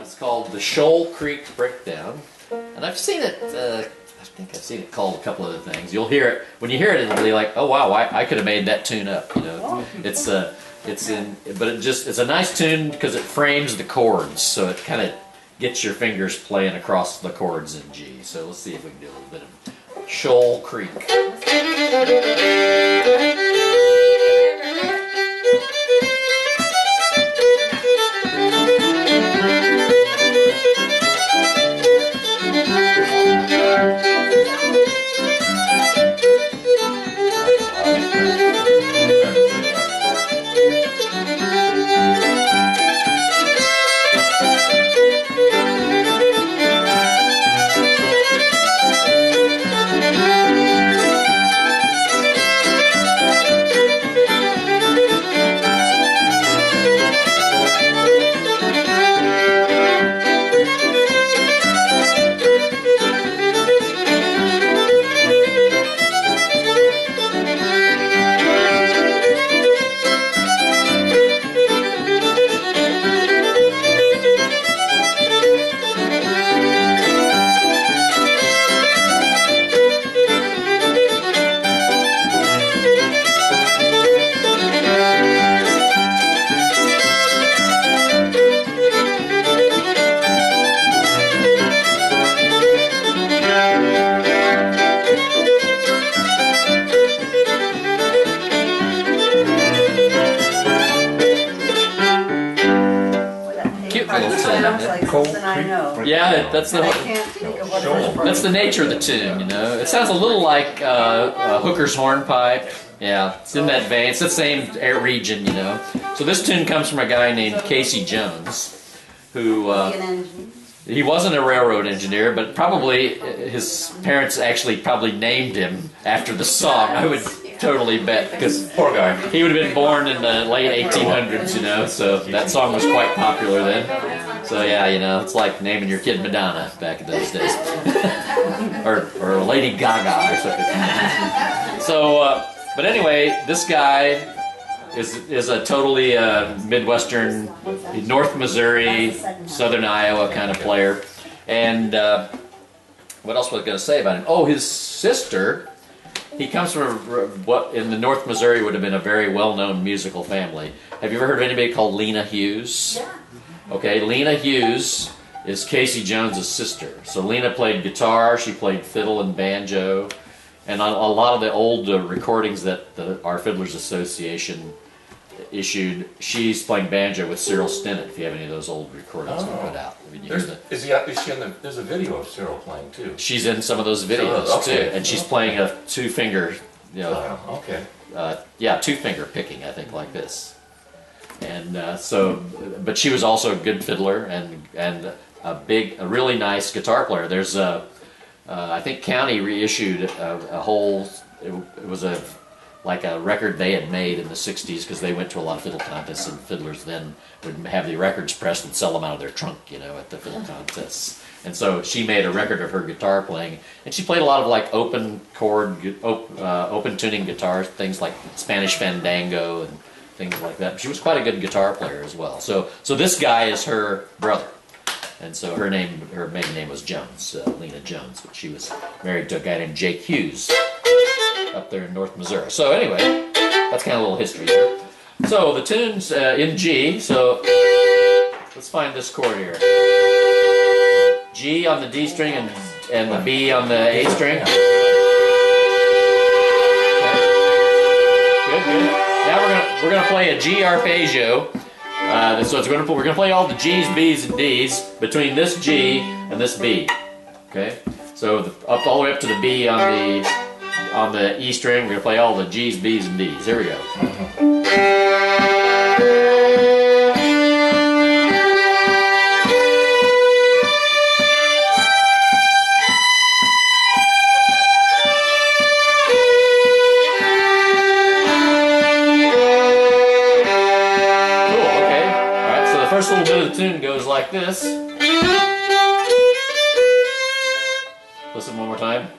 It's called the Shoal Creek Breakdown, and I've seen it. I think I've seen it called a couple other things. You'll hear it when you hear it. It'll be like, oh wow, I could have made that tune up. You know, it's a nice tune because it frames the chords, so it kind of gets your fingers playing across the chords in G. So let's see if we can do a little bit of Shoal Creek. Yeah, that's the nature of the tune, you know. It sounds a little like a hooker's hornpipe. Yeah, it's in that vein. It's the same region, you know. So this tune comes from a guy named Casey Jones, who he wasn't a railroad engineer, but probably his parents actually probably named him after the song. I would totally bet, because poor guy. He would have been born in the late 1800s, you know. So that song was quite popular then. So yeah, you know, it's like naming your kid Madonna back in those days, or Lady Gaga or something. So, but anyway, this guy is a totally Midwestern, North Missouri, Southern Iowa kind of player. And what else was I going to say about him? Oh, his sister. He comes from what in the North Missouri would have been a very well-known musical family. Have you ever heard of anybody called Lena Hughes? Yeah. Okay, Lena Hughes is Casey Jones's sister. So Lena played guitar, she played fiddle and banjo, and on a lot of the old recordings that our Fiddlers Association issued, she's playing banjo with Cyril Stinnett. If you have any of those old recordings we put out, is she in the? There's a video of Cyril playing too. She's in some of those videos too, and she's playing a two-finger, you know. Okay. Yeah, two-finger picking, I think, like this. And but she was also a good fiddler and a really nice guitar player. There's I think County reissued a whole. It was like a record they had made in the '60s because they went to a lot of fiddle contests, and fiddlers then would have the records pressed and sell them out of their trunk, you know, at the fiddle contests. And so she made a record of her guitar playing, and she played a lot of like open chord, open tuning guitars, things like Spanish Fandango and things like that. She was quite a good guitar player as well. So this guy is her brother, and so her maiden name was Jones, Lena Jones, but she was married to a guy named Jake Hughes up there in North Missouri. So anyway, that's kind of a little history there. So the tune's in G. So let's find this chord here. G on the D string and the B on the A string. Okay. Good. Now we're gonna play a G arpeggio. So we're gonna play all the G's, B's, and D's between this G and this B. Okay. So all the way up to the B on the E string. We're gonna play all the G's, B's, and D's. Here we go. First little bit of the tune goes like this. Listen one more time.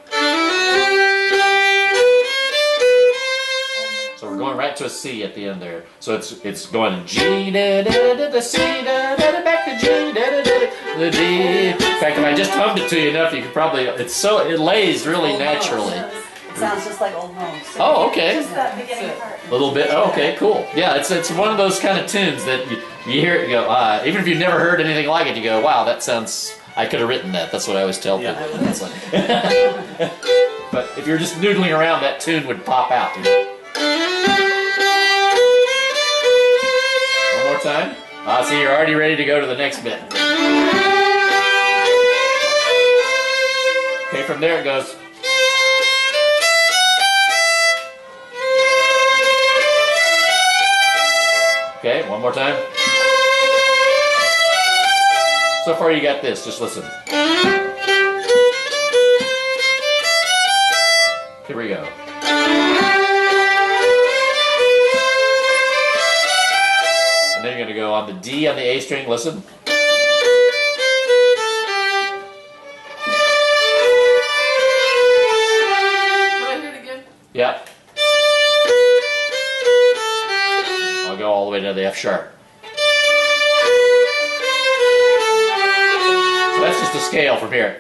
So we're going right to a C at the end there. So it's going G da da da da C da da da back to G da da da the D. In fact, if I just hummed it to you enough, you could probably. It lays really naturally. It sounds just like Old Home. So Oh, okay. Just that beginning part. A little bit. Oh, okay, cool. Yeah, it's one of those kind of tunes that you hear it, you go, even if you've never heard anything like it, you go, wow, that sounds. I could have written that. That's what I always tell people. It's like, but if you're just noodling around, that tune would pop out. One more time. See, you're already ready to go to the next bit. Okay, from there it goes. Okay, one more time. So far you got this, just listen. Here we go. And then you're going to go on the D on the A string, listen. Can I hear it again? Yeah. I'll go all the way to the F sharp. So that's just a scale from here.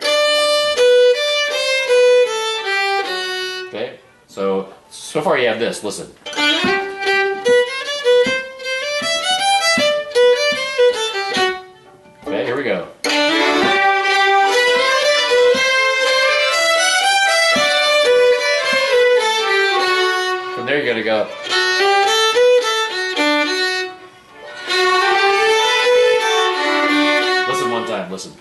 Okay, so far you have this, listen. Okay, here we go. From there you're going to go. Listen one time, listen.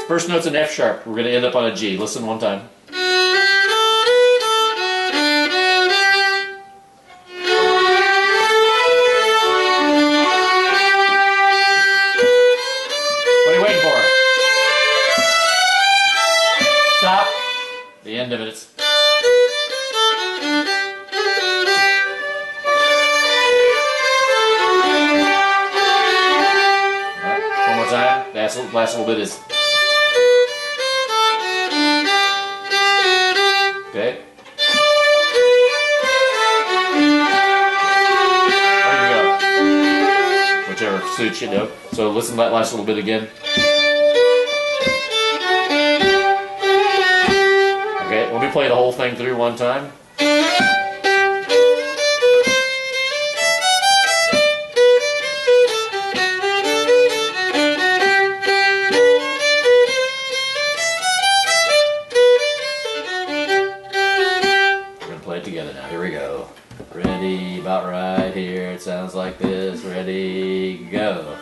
First note's an F sharp. We're going to end up on a G. Listen one time. What are you waiting for? Stop. The end of it. One more time. Last little bit is. Okay. There you go. Whichever suits you, know. So listen to that last little bit again. Okay, let me play the whole thing through one time. Play it together now. Here we go. Ready, about right here. It sounds like this. Ready, go.